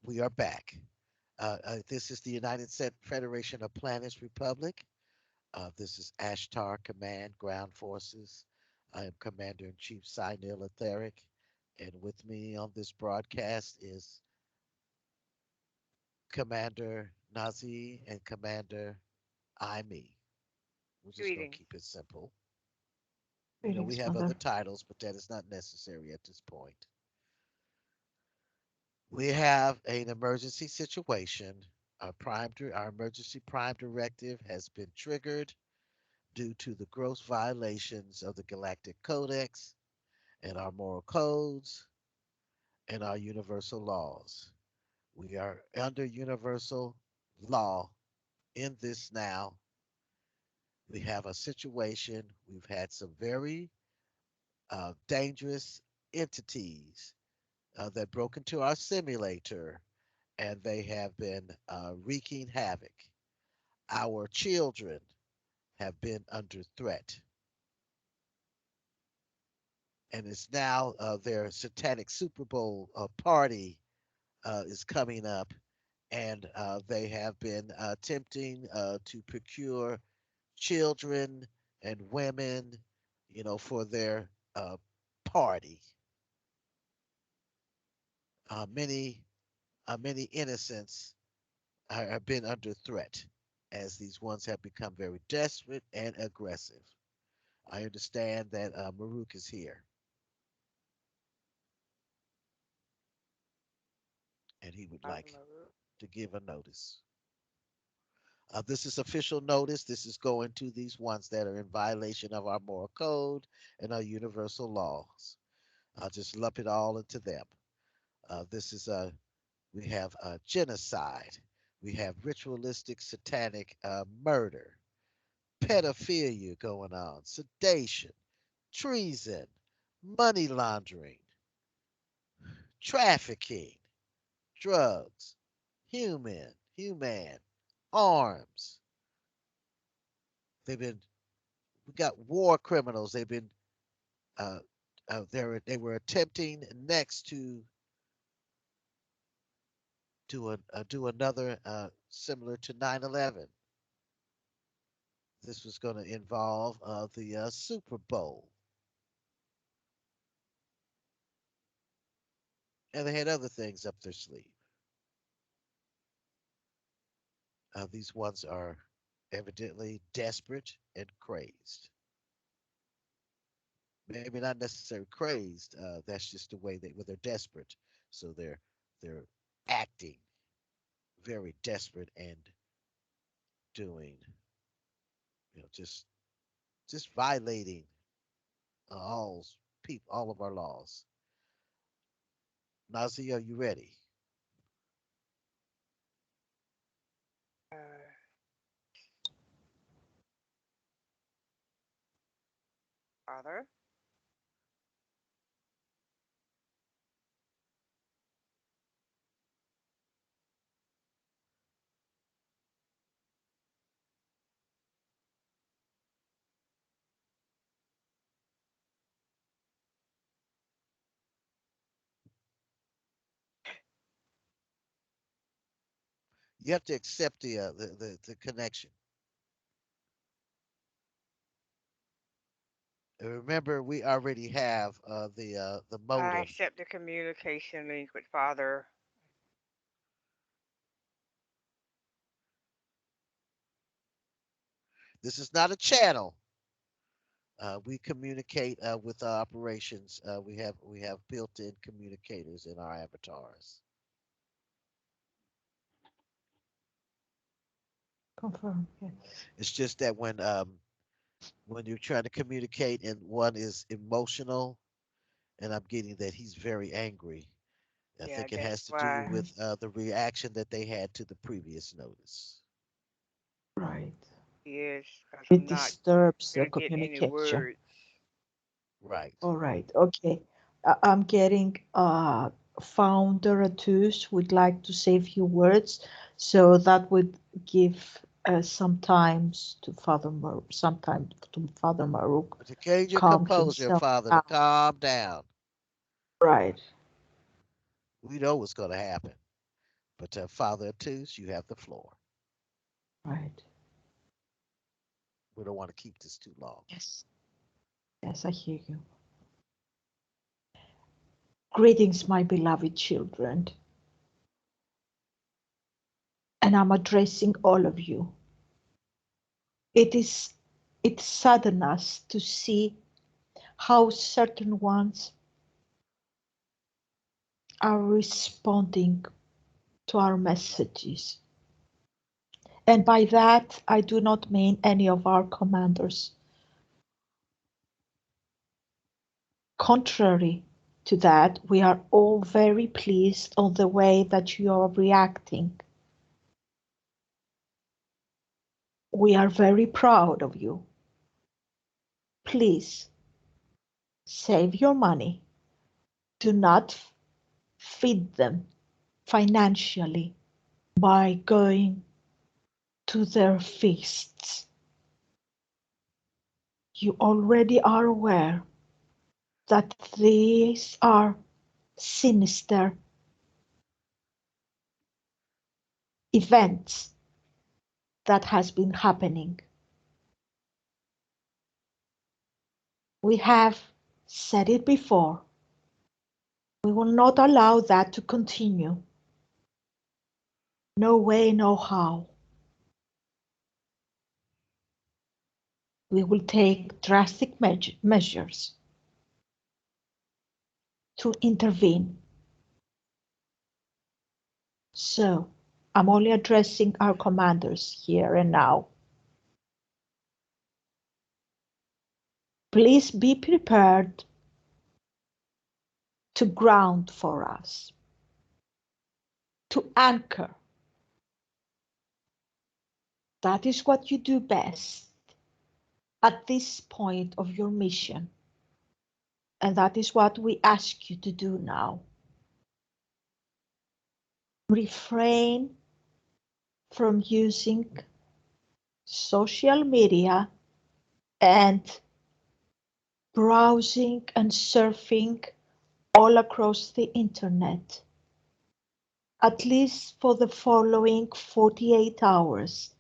We are back. This is the United Federation of Planets Republic. This is Ashtar Command, Ground Forces. I am Commander in Chief Sinil Etheric. And with me on this broadcast is Commander Nazi and Commander Imi. We're just going to Greetings. keep it simple. We Greetings, have other Mother. titles, but that is not necessary at this point. We have an emergency situation. Our emergency prime directive has been triggered due to the gross violations of the Galactic Codex and our moral codes and our universal laws. We are under universal law in this now. We have a situation. We've had some very dangerous entities that broke into our simulator and they have been wreaking havoc. Our children have been under threat. And it's now their satanic Super Bowl party is coming up, and they have been attempting to procure children and women, for their party. Many many innocents have been under threat as these ones have become very desperate and aggressive. I understand that Maruk is here and he would Father like Maruk. to give a notice. This is official notice. This is going to these ones that are in violation of our moral code and our universal laws. I'll just lump it all into them. This is we have genocide. We have ritualistic satanic murder, pedophilia going on, sedation, treason, money laundering, trafficking, drugs, human, arms. They've been we got war criminals. They've been uh, they were attempting next to do another similar to 9/11. This was going to involve the Super Bowl, and they had other things up their sleeve. These ones are evidently desperate and crazed. Maybe not necessarily crazed. That's just the way they're desperate, so they're acting very desperate and doing, just violating all all of our laws. Nazi, are you ready? Uh, Father. You have to accept the connection. And remember, we already have the I modem. accept the communication link with Father. This is not a channel. We communicate with our operations. We have built-in communicators in our avatars. Confirm. Yes. It's just that when you're trying to communicate and one is emotional, and I'm getting that he's very angry. I Yeah, think it that's has to do why. Mm, with the reaction that they had to the previous notice. right. Yes, because It I'm not disturbs the gonna get any communication. words. Right. All right. Okay. I'm getting founder Atus would like to say a few words, so that would give some time to Father Maruk But to gauge your calm composure, himself Father, to down. calm down. Right. We know what's going to happen. But Father Atus, you have the floor. Right. We don't want to keep this too long. Yes. Yes, I hear you. Greetings, my beloved children. And I'm addressing all of you. It is it saddens us to see how certain ones are responding to our messages. And by that, I do not mean any of our commanders. Contrary to that, we are all very pleased on the way that you are reacting. We are very proud of you. Please save your money. Do not feed them financially by going to their feasts. You already are aware that these are sinister events that has been happening. We have said it before. We will not allow that to continue. No way, no how. We will take drastic measures to intervene. So, I'm only addressing our commanders here and now. Please be prepared to ground for us, to anchor. That is what you do best at this point of your mission. And that is what we ask you to do now. Refrain from using social media and browsing and surfing all across the internet, at least for the following 48 hours,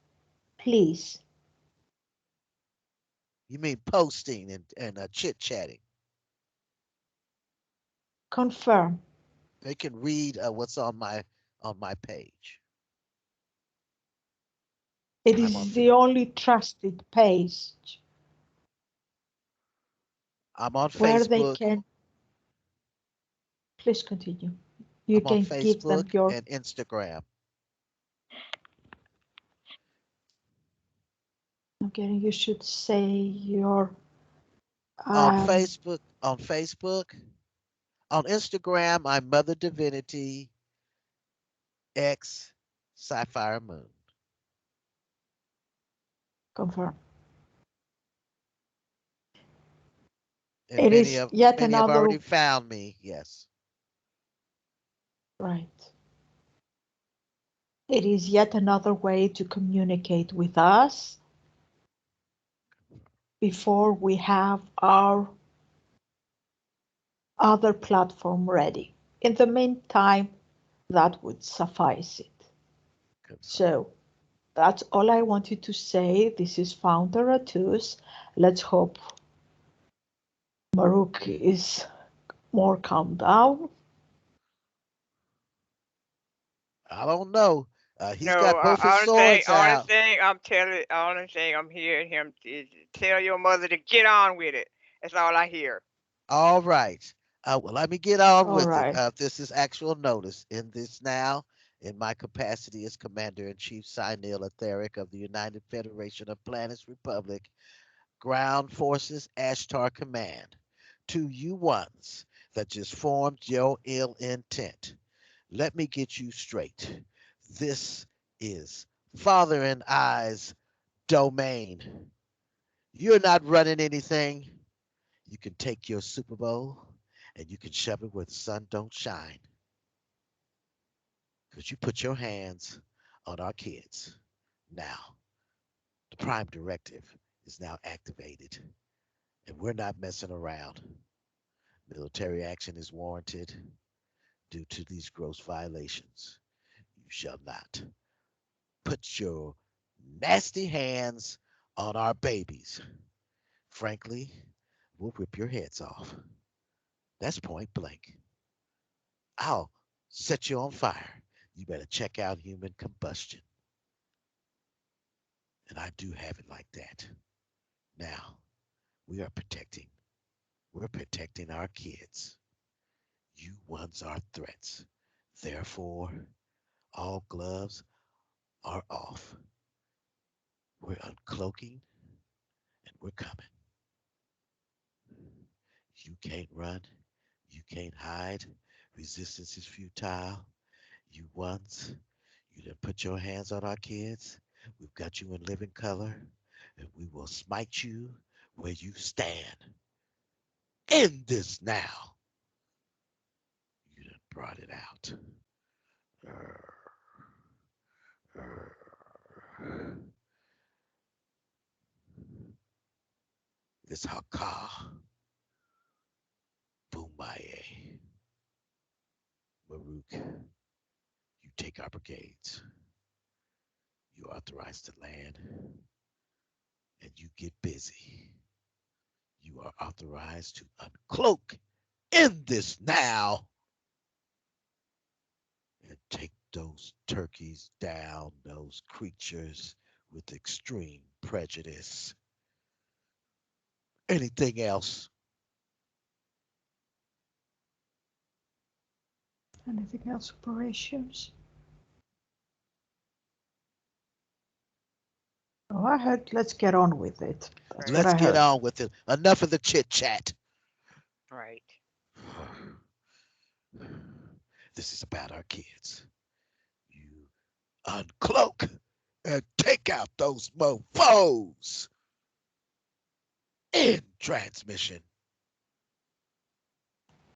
please. You mean posting and chit chatting? Confirm. They can read what's on my page. It I'm on is the only trusted page I'm on where they Facebook. can, please continue. You I'm on can give them Facebook your, and Instagram. okay, you should say your, On um, Facebook, on Instagram, I'm Mother Divinity X Sapphire Moon. confirm. And It is yet many have another, already found me. Yes. right. It is yet another way to communicate with us before we have our other platform ready. In the meantime, that would suffice it. Confirm. So that's all I wanted to say. This is Founder Atus. Let's hope Maruk is more calmed down. I don't know. He's No, got both his swords only out. thing I'm telling, only thing I'm hearing him is tell your mother to get on with it. That's all I hear. All right. Well, let me get on All with it. right. This is actual notice. In this now, in my capacity as Commander in Chief Sinil Etheric of the United Federation of Planets Republic, Ground Forces Ashtar Command, to you ones that just formed your ill intent. Let me get you straight. This is Father and I's domain. You're not running anything. You can take your Super Bowl and you can shove it where the sun don't shine. Because you put your hands on our kids. Now, the prime directive is now activated, and we're not messing around. Military action is warranted due to these gross violations. You shall not put your nasty hands on our babies. Frankly, we'll rip your heads off. That's point blank. I'll set you on fire. You better check out human combustion. And I do have it like that. Now, we are protecting. We're protecting our kids. You ones are threats. Therefore, all gloves are off. We're uncloaking and we're coming. You can't run. You can't hide. Resistance is futile. You ones, you done put your hands on our kids. We've got you in living color, and we will smite you where you stand. End this now. You done brought it out. Urgh, urgh. It's Haka, Bumaye, Maruk. You take our brigades. You authorize to land, and you get busy. You are authorized to uncloak in this now and take those turkeys down, those creatures with extreme prejudice. Anything else? Anything else, operations? Oh, I heard let's get on with it. That's what Right. Let's I get heard. on with it. Enough of the chit chat. Right. This is about our kids. You uncloak and take out those mofos in transmission.